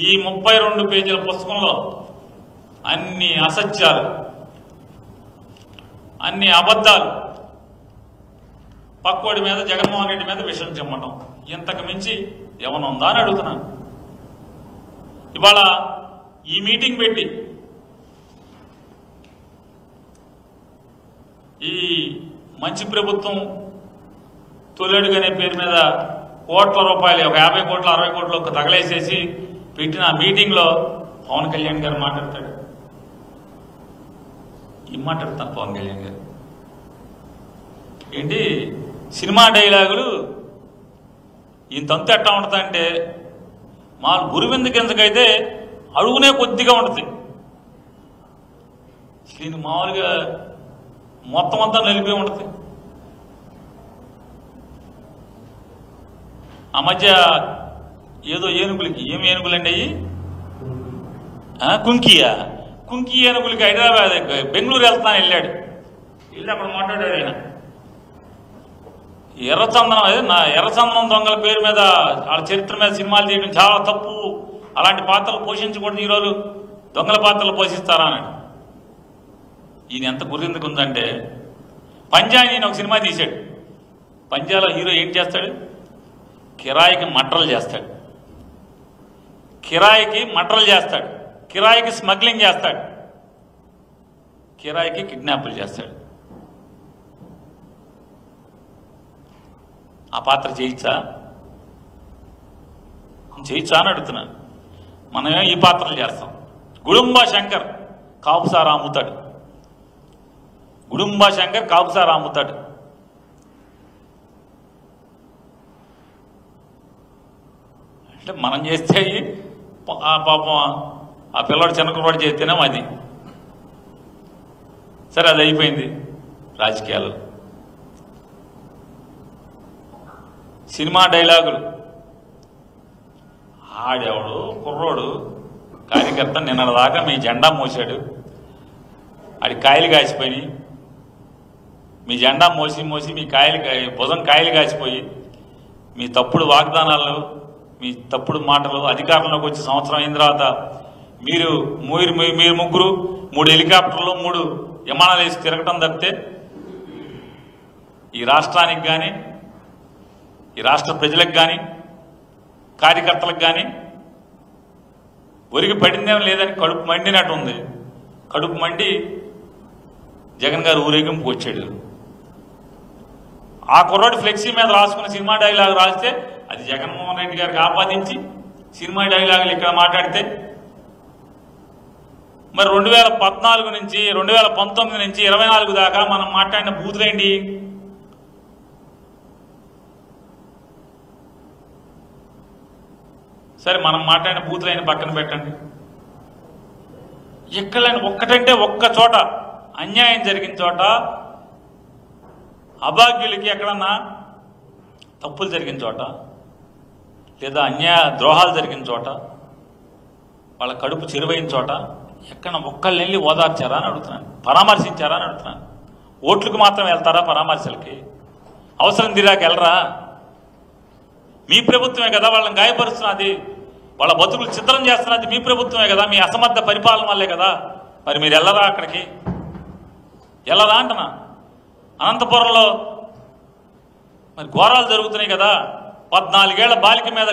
ఈ 32 పేజీల పుస్తకంలో అన్ని అసత్యాలు, అన్ని అబద్ధాలు, పక్కోడి మీద జగన్మోహన్ రెడ్డి మీద విషయం చెమ్మటం, ఇంతకు మించి ఏమన్నా ఉందా అని అడుగుతున్నాను. ఇవాళ ఈ మీటింగ్ పెట్టి ఈ మంచి ప్రభుత్వం తొలెడుగు అనే పేరు మీద కోట్ల రూపాయలు, ఒక 50 కోట్లు 60 కోట్లు తగలేసేసి పెట్టిన మీటింగ్లో పవన్ కళ్యాణ్ గారు మాట్లాడతాడు. ఏం మాట్లాడతాను పవన్ కళ్యాణ్ గారు? ఏంటి సినిమా డైలాగులు ఇంతంత ఎట్టా ఉంటుంది అంటే, మా గురువింద కిందకైతే అడుగునే కొద్దిగా ఉంటుంది, దీన్ని మామూలుగా మొత్తం అంతా నిలిపి ఉంటుంది. ఆ మధ్య ఏదో ఏనుగులకి, ఏం ఏనుగులండి అయ్యి, కుంకి ఏనుగులకి హైదరాబాద్ బెంగళూరు వెళ్తాను వెళ్ళాడు. వెళ్ళి అక్కడ మాట్లాడాడు ఆయన. ఎర్రచందనం దొంగల పేరు మీద వాళ్ళ చరిత్ర మీద సినిమాలు తీయడం చాలా తప్పు, అలాంటి పాత్రలు పోషించకూడదు, ఈరోజు దొంగల పాత్రలు పోషిస్తారా అన్నాడు. ఈయన ఎంత గుర్తిందుకు ఉందంటే, పంజాని ఒక సినిమా తీశాడు. పంజాలో హీరో ఏం చేస్తాడు? కిరాయికి మటర్లు చేస్తాడు, కిరాయికి స్మగ్లింగ్ చేస్తాడు, కిరాయికి కిడ్నాపులు చేస్తాడు. ఆ పాత్ర చేయొచ్చా అని అడుగుతున్నాను. మనమే ఈ పాత్రలు చేస్తాం. గుడుంబా శంకర్ కాపుసారా అమ్ముతాడు, అంటే మనం చేస్తే ఆ పాపం ఆ పిల్లవాడు చిన్నకుడు చేస్తేనేమో అది సరే, అది అయిపోయింది. రాజకీయాలు, సినిమా డైలాగులు, ఆడెవడు కుర్రోడు కార్యకర్త నిన్నటిదాకా మీ జెండా మోసాడు, ఆడి కాయలు కాసిపోయి, మీ జెండా మోసి మీ భుజం కాయలు కాసిపోయి, మీ తప్పుడు వాగ్దానాలు, మీ తప్పుడు మాటలు, అధికారంలోకి వచ్చి సంవత్సరం అయిన తర్వాత మీరు ముగ్గురు 3 హెలికాప్టర్లు 3 విమానాలు వేసి తిరగటం తప్పితే ఈ రాష్ట్రానికి కానీ, ఈ రాష్ట్ర ప్రజలకు కానీ, కార్యకర్తలకు కానీ ఒరిగి పడిందేమో లేదని కడుపు మండినట్టు ఉంది. కడుపు మండి జగన్ గారు ఊరేగింపుకు వచ్చాడు. ఆ కుర్రాడు ఫ్లెక్సీ మీద రాసుకున్న సినిమా డైలాగ్ రాస్తే అది జగన్మోహన్ రెడ్డి గారికి ఆపాదించి సినిమా డైలాగులు ఇక్కడ మాట్లాడితే, మరి 2014 నుంచి 2019 నుంచి 24 దాకా మనం మాట్లాడిన బూతులేంటి? సరే, మనం మాట్లాడిన బూతులైన పక్కన పెట్టండి. ఎక్కడైనా ఒక్కటంటే ఒక్క చోట అన్యాయం జరిగిన చోట, అభాగ్యులకి ఎక్కడన్నా తప్పులు జరిగిన చోట, లేదా ద్రోహాలు జరిగిన చోట, వాళ్ళ కడుపు చెరువైన చోట ఎక్కడ ఒక్కళ్ళు వెళ్ళి ఓదార్చారా అని అడుగుతున్నాను, పరామర్శించారా అని అడుగుతున్నాను. ఓట్లకు మాత్రం వెళ్తారా పరామర్శలకి? అవసరం తీరాక వెళ్ళరా? మీ ప్రభుత్వమే కదా వాళ్ళని గాయపరుస్తున్నది, వాళ్ళ బతుకులు చిత్రం చేస్తున్నది మీ ప్రభుత్వమే కదా, మీ అసమర్థ పరిపాలన వల్లే కదా. మరి మీరు వెళ్ళరా అక్కడికి? వెళ్ళరా అంటున్నా. అనంతపురంలో మరి ఘోరాలు జరుగుతున్నాయి కదా, 14 ఏళ్ల బాలిక మీద